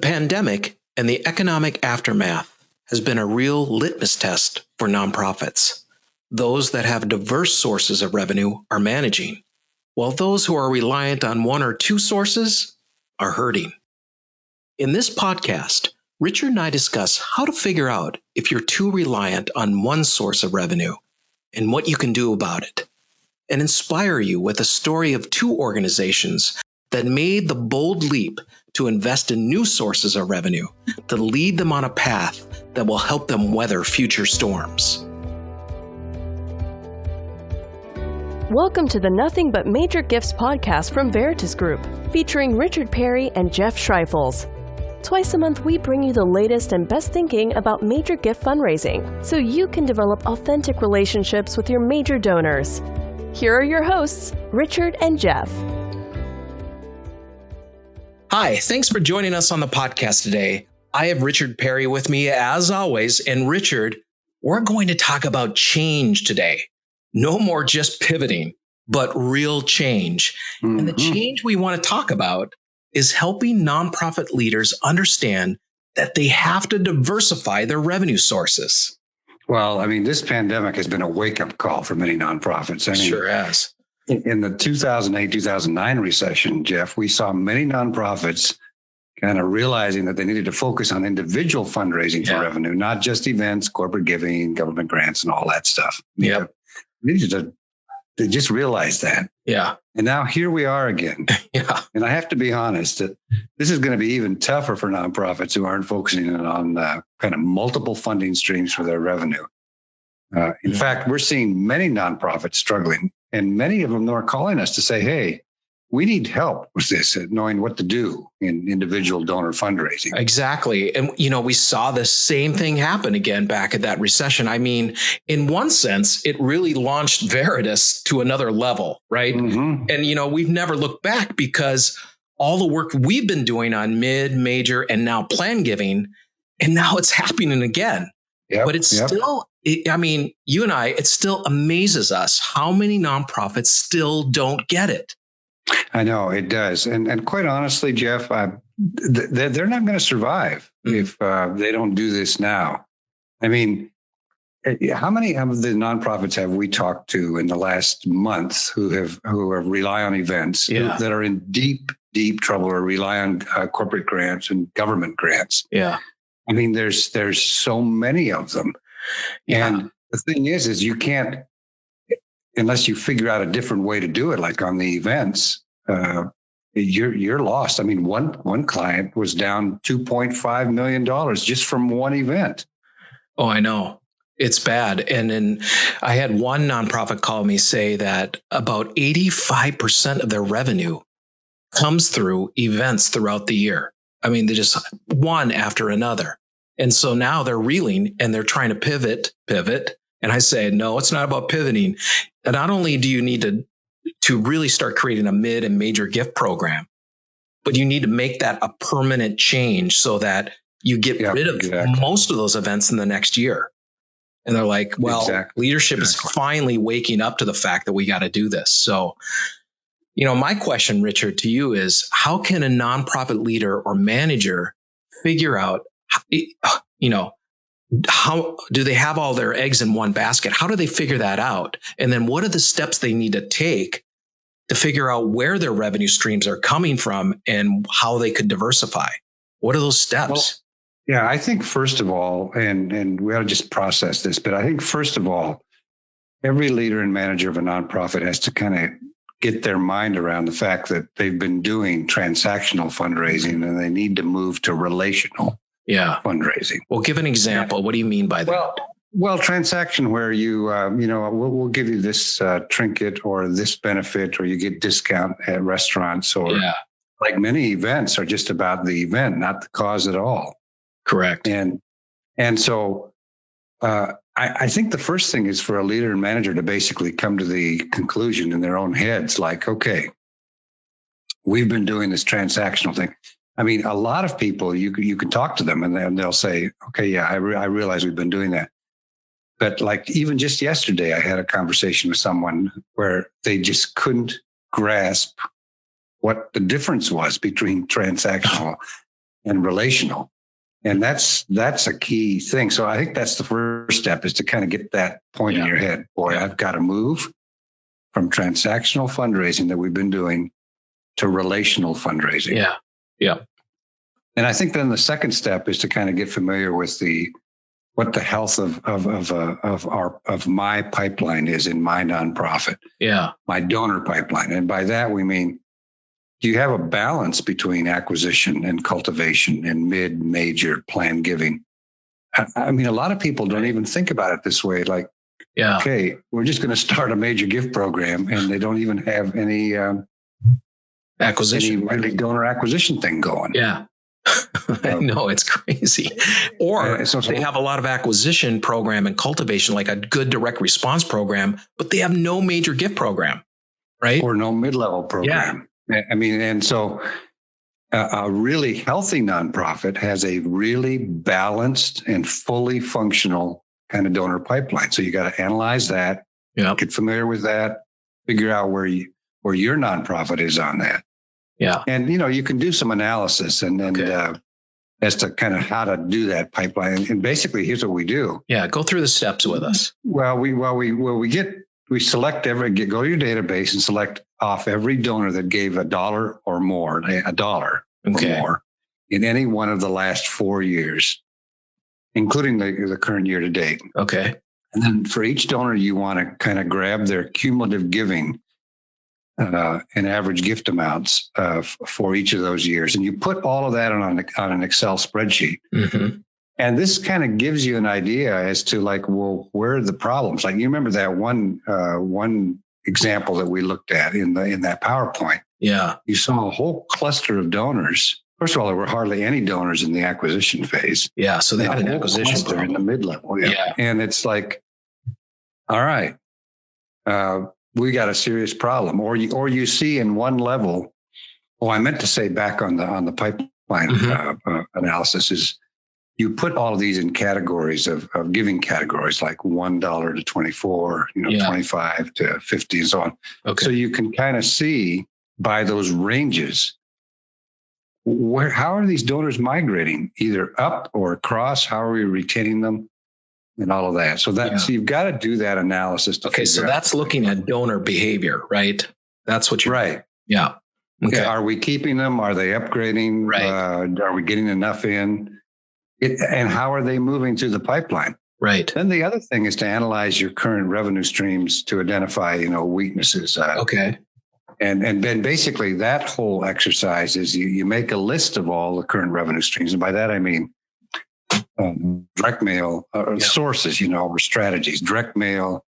pandemic and the economic aftermath has been a real litmus test for nonprofits. Those that have diverse sources of revenue are managing, while those who are reliant on one or two sources are hurting. In this podcast, Richard and I discuss how to figure out if you're too reliant on one source of revenue and what you can do about it, and inspire you with a story of two organizations that made the bold leap to invest in new sources of revenue to lead them on a path that will help them weather future storms. Welcome to the Nothing But Major Gifts podcast from Veritas Group, featuring Richard Perry and Jeff Schreifels. Twice a month, we bring you the latest and best thinking about major gift fundraising, so you can develop authentic relationships with your major donors. Here are your hosts, Richard and Jeff. Hi, thanks for joining us on the podcast today. I have Richard Perry with me as always. And Richard, we're going to talk about change today. No more just pivoting, but real change. Mm-hmm. And the change we want to talk about is helping nonprofit leaders understand that they have to diversify their revenue sources. Well, I mean, this pandemic has been a wake-up call for many nonprofits. Sure has. In the 2008-2009 recession, Jeff, we saw many nonprofits kind of realizing that they needed to focus on individual fundraising for revenue, not just events, corporate giving, government grants, and all that stuff. Yep. They just realized that. Yeah. And now here we are again. Yeah. And I have to be honest that this is going to be even tougher for nonprofits who aren't focusing on kind of multiple funding streams for their revenue. In fact, we're seeing many nonprofits struggling, and many of them are calling us to say, hey, we need help with this, knowing what to do in individual donor fundraising. Exactly. And, we saw the same thing happen again back at that recession. I mean, in one sense, it really launched Veritas to another level, right? Mm-hmm. And, we've never looked back because all the work we've been doing on mid, major, and now plan giving, and now it's happening again. Yep, but it's still, you and I, it still amazes us how many nonprofits still don't get it. I know it does. And quite honestly, Jeff, they're not going to survive if they don't do this now. I mean, how many of the nonprofits have we talked to in the last month who rely on events that are in deep trouble or rely on corporate grants and government grants? Yeah. I mean, there's so many of them. Yeah. And the thing is you can't, unless you figure out a different way to do it, like on the events, you're lost. I mean, one client was down $2.5 million just from one event. Oh, I know. It's bad. And then I had one nonprofit call me say that about 85% of their revenue comes through events throughout the year. I mean, they just one after another. And so now they're reeling and they're trying to pivot. And I say, no, it's not about pivoting. And not only do you need to really start creating a mid and major gift program, but you need to make that a permanent change so that you get rid of most of those events in the next year. And they're like, well, leadership is finally waking up to the fact that we got to do this. So, my question, Richard, to you is, how can a nonprofit leader or manager figure out, how do they have all their eggs in one basket? How do they figure that out? And then what are the steps they need to take to figure out where their revenue streams are coming from and how they could diversify? What are those steps? Well, I think first of all, and we ought to just process this, but I think first of all, every leader and manager of a nonprofit has to kind of get their mind around the fact that they've been doing transactional fundraising and they need to move to relational fundraising. Well, give an example. What do you mean by that? Well, transaction where you, we'll give you this trinket or this benefit, or you get discount at restaurants, or like many events are just about the event, not the cause at all. Correct. And so I think the first thing is for a leader and manager to basically come to the conclusion in their own heads, like, okay, we've been doing this transactional thing. I mean, a lot of people, you can talk to them and they'll say, okay, I realize we've been doing that. But like even just yesterday, I had a conversation with someone where they just couldn't grasp what the difference was between transactional and relational. And that's a key thing. So I think that's the first step, is to kind of get that point in your head. Boy, I've got to move from transactional fundraising that we've been doing to relational fundraising. Yeah. Yeah. And I think then the second step is to kind of get familiar with what the health of my pipeline is in my nonprofit. Yeah. My donor pipeline. And by that we mean, do you have a balance between acquisition and cultivation and mid-major planned giving? I mean, a lot of people don't even think about it this way. Like, okay, we're just going to start a major gift program, and they don't even have any any donor acquisition thing going. Yeah. I know, it's crazy. Or they have a lot of acquisition program and cultivation, like a good direct response program, but they have no major gift program, right? Or no mid-level program. Yeah. I mean, and so a really healthy nonprofit has a really balanced and fully functional kind of donor pipeline. So you got to analyze that, get familiar with that, figure out where your nonprofit is on that. Yeah. And, you can do some analysis and as to kind of how to do that pipeline. And basically, here's what we do. Yeah. Go through the steps with us. Well, we select go to your database and select off every donor that gave $1 or more, $1 or more in any one of the last 4 years, including the current year to date. Okay. And then for each donor, you want to kind of grab their cumulative giving and average gift amounts for each of those years. And you put all of that on an Excel spreadsheet. Mm-hmm. And this kind of gives you an idea as to where are the problems? Like, you remember that one example that we looked at in that PowerPoint. Yeah. You saw a whole cluster of donors. First of all, there were hardly any donors in the acquisition phase. Yeah. So they had an acquisition problem in the mid-level. Yeah. And it's like, all right, we got a serious problem. Or you see in one level, I meant to say back on the pipeline analysis is, you put all of these in categories of giving categories, like $1 to 24, 25 to 50 and so on. Okay. So you can kind of see by those ranges, how are these donors migrating, either up or across? How are we retaining them? And all of that. So so you've got to do that analysis. So that's looking at donor behavior, right? That's what you're right. Yeah. Okay. Are we keeping them? Are they upgrading? Right. Are we getting enough in? And how are they moving through the pipeline? Right. Then the other thing is to analyze your current revenue streams to identify, weaknesses. Okay. And then basically that whole exercise is you make a list of all the current revenue streams. And by that, I mean, direct mail sources, or strategies, direct mail,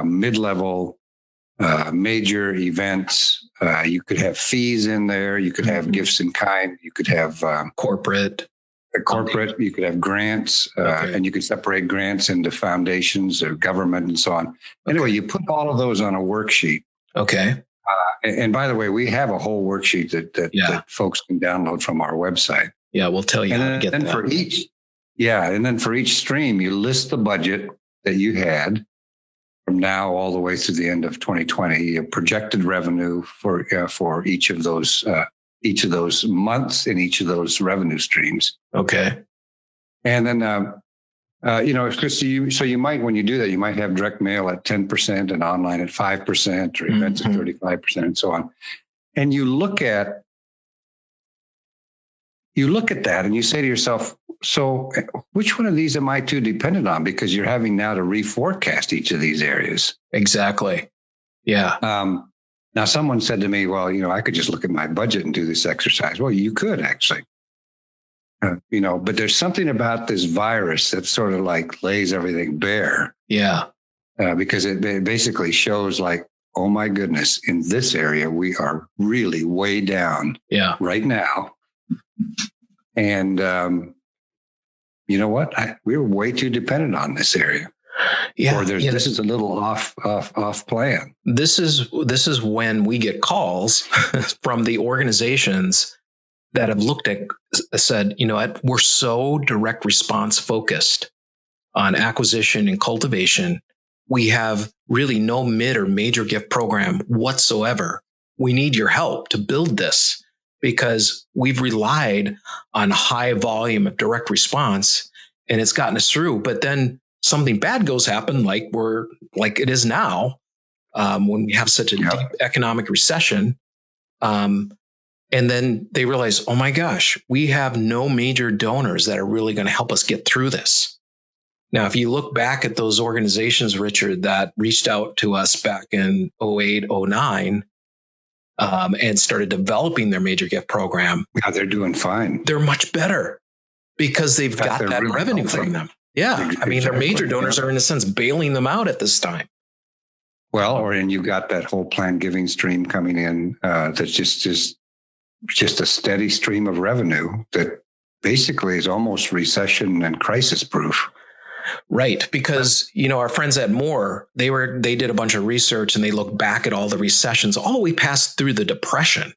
mid-level, major events. You could have fees in there. You could have gifts in kind. You could have corporate. You could have grants, and you could separate grants into foundations or government and so on. Anyway, you put all of those on a worksheet. Okay. And by the way, we have a whole worksheet that folks can download from our website. Yeah, we'll tell you how to get that. And then for each stream, you list the budget that you had from now all the way through the end of 2020, projected revenue for each of those months in each of those revenue streams. Okay. And then, Chris, you might, when you do that, you might have direct mail at 10% and online at 5% or events at 35% and so on. And you look at that and you say to yourself, so which one of these am I too dependent on? Because you're having now to reforecast each of these areas. Exactly. Yeah. Now, someone said to me, well, I could just look at my budget and do this exercise. Well, you could actually, but there's something about this virus that sort of like lays everything bare. Yeah. Because it basically shows like, oh my goodness, in this area, we are really way down right now. And you know what? We're way too dependent on this area. Yeah, or this is a little off plan. This is when we get calls from the organizations that have said, you know what, we're so direct response focused on acquisition and cultivation. We have really no mid or major gift program whatsoever. We need your help to build this because we've relied on high volume of direct response, and it's gotten us through. But then something bad happen, like it is now, when we have such a deep economic recession. And then they realize, oh my gosh, we have no major donors that are really going to help us get through this. Now, if you look back at those organizations, Richard, that reached out to us back in 08, 09, and started developing their major gift program. Yeah, they're doing fine. They're much better because they've got that really revenue from them. Yeah. I mean, their major donors are in a sense bailing them out at this time. Well, and you've got that whole planned giving stream coming in, that's just a steady stream of revenue that basically is almost recession and crisis proof. Right. Because, our friends at Moore, they did a bunch of research and they looked back at all the recessions all the way past through the Depression.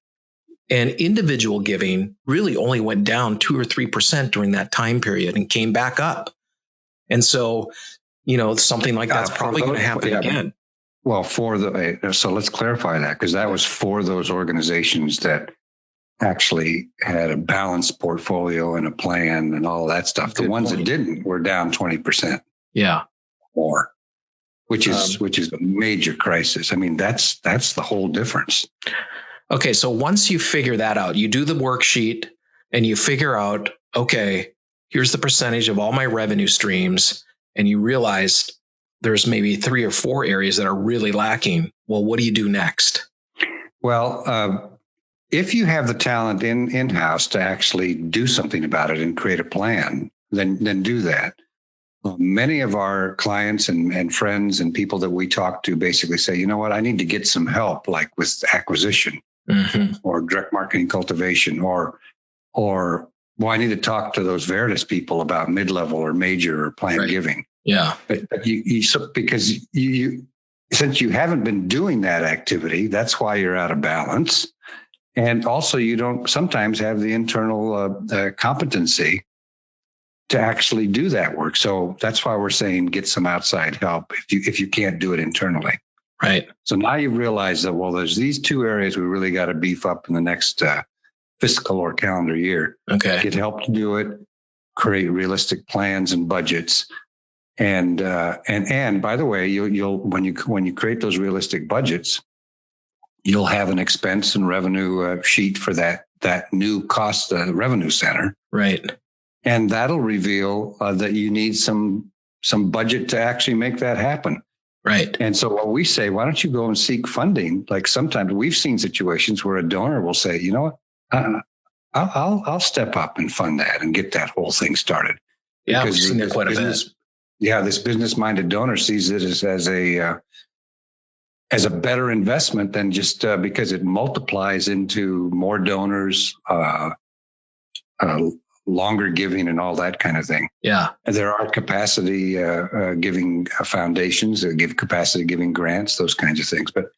And individual giving really only went down 2 or 3% during that time period and came back up. And so, something like that's probably going to happen again. Well, so let's clarify that, because that was for those organizations that actually had a balanced portfolio and a plan and all that stuff. The ones that didn't were down 20%. Yeah. More, which is a major crisis. I mean, that's the whole difference. Okay. So once you figure that out, you do the worksheet and you figure out, okay, here's the percentage of all my revenue streams. And you realize there's maybe 3 or 4 areas that are really lacking. Well, what do you do next? Well, if you have the talent in-house to actually do something about it and create a plan, then do that. Many of our clients and friends and people that we talk to basically say, you know what, I need to get some help, like with acquisition or direct marketing cultivation, or I need to talk to those Veritas people about mid-level or major or planned giving. Yeah. But because you since you haven't been doing that activity, that's why you're out of balance. And also, you don't sometimes have the internal competency to actually do that work. So that's why we're saying get some outside help if you can't do it internally. Right. So now you've realized that, well, there's these 2 areas we really got to beef up in the next fiscal or calendar year. Okay. Get help to do it, create realistic plans and budgets. And by the way, you'll when you create those realistic budgets, you'll have an expense and revenue sheet for that new cost revenue center. Right. And that'll reveal that you need some budget to actually make that happen. Right. And so what we say, why don't you go and seek funding? Like sometimes we've seen situations where a donor will say, you know what, I'll step up and fund that and get that whole thing started. Yeah, we've seen that quite a bit. Yeah, this business-minded donor sees it as a better investment than just because it multiplies into more donors, longer giving, and all that kind of thing. Yeah, and there are capacity giving foundations that give capacity giving grants, those kinds of things. But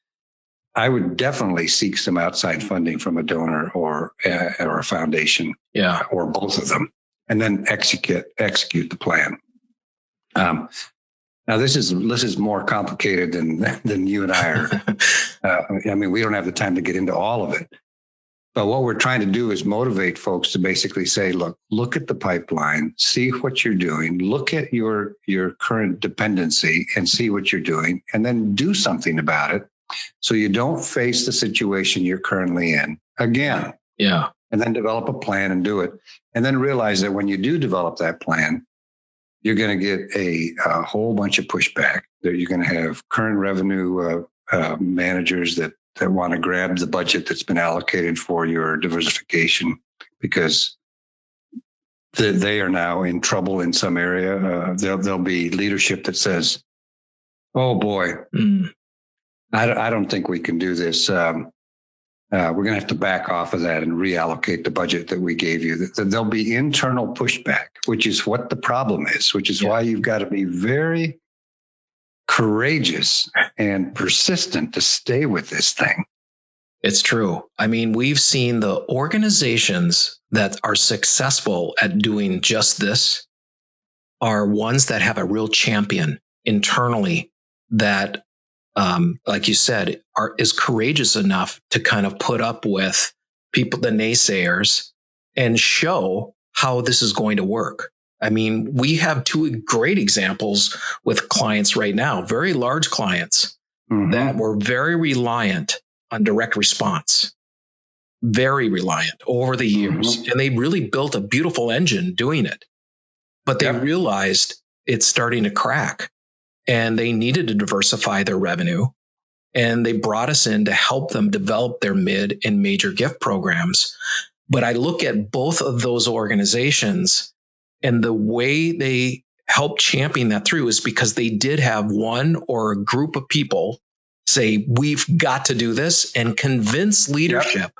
I would definitely seek some outside funding from a donor or a foundation, or both of them, and then execute the plan. Now this is more complicated than you and I are. I mean, we don't have the time to get into all of it. But what we're trying to do is motivate folks to basically say, look at the pipeline, see what you're doing, look at your current dependency and see what you're doing, and then do something about it so you don't face the situation you're currently in again. Yeah. And then develop a plan and do it. And then realize that when you do develop that plan, you're going to get a whole bunch of pushback. That you're going to have current revenue managers that want to grab the budget that's been allocated for your diversification because they are now in trouble in some area. There'll be leadership that says, "Oh boy, I don't think we can do this. We're going to have to back off of that and reallocate the budget that we gave you." There'll be internal pushback, which is what the problem is, which is why you've got to be very courageous and persistent to stay with this thing. It's true. I mean, we've seen the organizations that are successful at doing just this are ones that have a real champion internally that, like you said, is courageous enough to kind of put up with people, the naysayers, and show how this is going to work. I mean, we have two great examples with clients right now, very large clients that were very reliant on direct response, very reliant over the years. And they really built a beautiful engine doing it. But they realized it's starting to crack and they needed to diversify their revenue. And they brought us in to help them develop their mid and major gift programs. But I look at both of those organizations, and the way they helped champion that through is because they did have one or a group of people say, we've got to do this, and convince leadership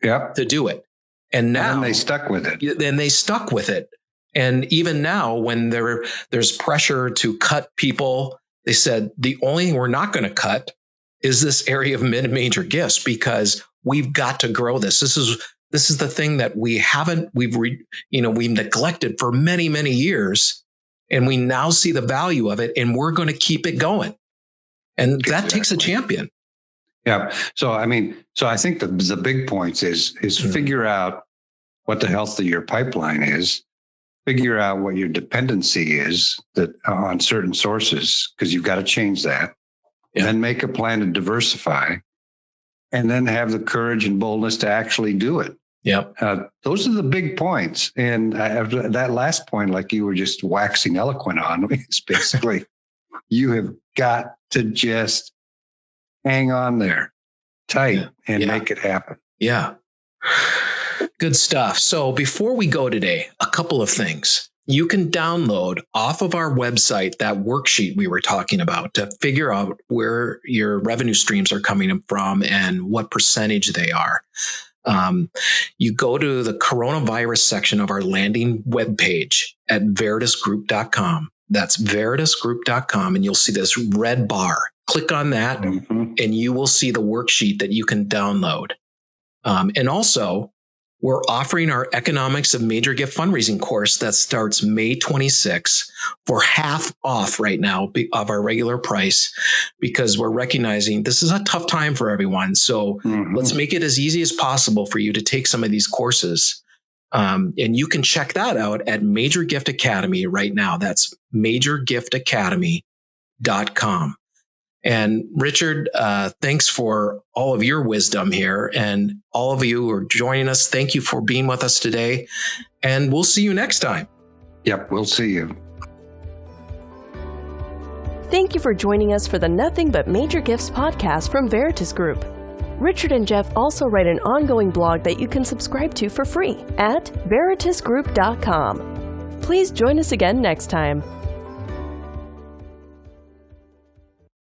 to do it. And now they stuck with it. Then they stuck with it. And even now, when there's pressure to cut people, they said, the only thing we're not going to cut is this area of mid and major gifts, because we've got to grow this. This is the thing that we've neglected for many, many years. And we now see the value of it, and we're going to keep it going. And that takes a champion. Yeah. So, I think the big points is figure out what the health of your pipeline is, figure out what your dependency is on certain sources, because you've got to change that. And then make a plan to diversify, and then have the courage and boldness to actually do it. Yep. Those are the big points. And after that last point, like you were just waxing eloquent on, it's basically you have got to just hang on there tight and make it happen. Yeah. Good stuff. So before we go today, a couple of things. You can download off of our website that worksheet we were talking about to figure out where your revenue streams are coming from and what percentage they are. You go to the coronavirus section of our landing webpage at veritasgroup.com. That's veritasgroup.com, and you'll see this red bar. Click on that, and you will see the worksheet that you can download. And also, we're offering our Economics of Major Gift Fundraising course that starts May 26 for half off right now of our regular price, because we're recognizing this is a tough time for everyone. So let's make it as easy as possible for you to take some of these courses. And you can check that out at Major Gift Academy right now. That's majorgiftacademy.com. And Richard, thanks for all of your wisdom here, and all of you who are joining us. Thank you for being with us today, and we'll see you next time. Yep, we'll see you. Thank you for joining us for the Nothing But Major Gifts podcast from Veritas Group. Richard and Jeff also write an ongoing blog that you can subscribe to for free at veritasgroup.com. Please join us again next time.